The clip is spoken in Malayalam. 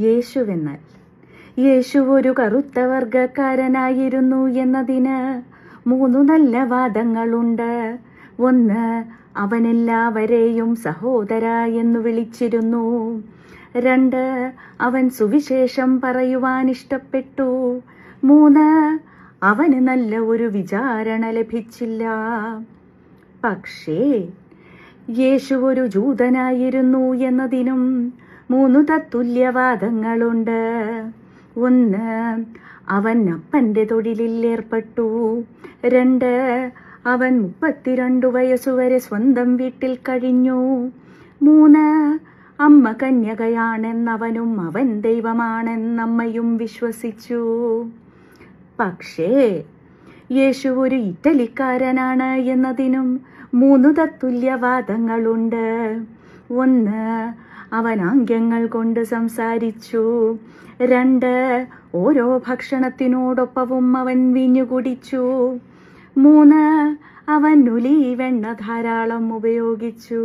യേശുവെന്നാൽ യേശു ഒരു കറുത്ത വർഗക്കാരനായിരുന്നു എന്നതിന് 3 നല്ല വാദങ്ങളുണ്ട്. 1, അവനെല്ലാവരെയും സഹോദര എന്ന് വിളിച്ചിരുന്നു. 2, അവൻ സുവിശേഷം പറയുവാൻ ഇഷ്ടപ്പെട്ടു. 3, അവന് നല്ല ഒരു വിചാരണ ലഭിച്ചില്ല. പക്ഷേ യേശു ഒരു ജൂതനായിരുന്നു എന്നതിനും 3 തത്തുല്യവാദങ്ങളുണ്ട്. 1, അവൻ അപ്പൻ്റെ തൊഴിലിൽ ഏർപ്പെട്ടു. 2, അവൻ 32 വയസ്സുവരെ സ്വന്തം വീട്ടിൽ കഴിഞ്ഞു. 3, അമ്മ കന്യകയാണെന്നവനും അവൻ ദൈവമാണെന്നമ്മയും വിശ്വസിച്ചു. പക്ഷേ യേശു ഒരു ഇറ്റലിക്കാരനാണ് എന്നതിനും 3 തത്തുല്യവാദങ്ങളുണ്ട്. 1, അവൻ ആംഗ്യങ്ങൾ കൊണ്ട് സംസാരിച്ചു. 2, ഓരോ ഭക്ഷണത്തിനോടൊപ്പവും അവൻ വീഞ്ഞു കുടിച്ചു. 3, അവൻ ഒലീവെണ്ണ ധാരാളം ഉപയോഗിച്ചു.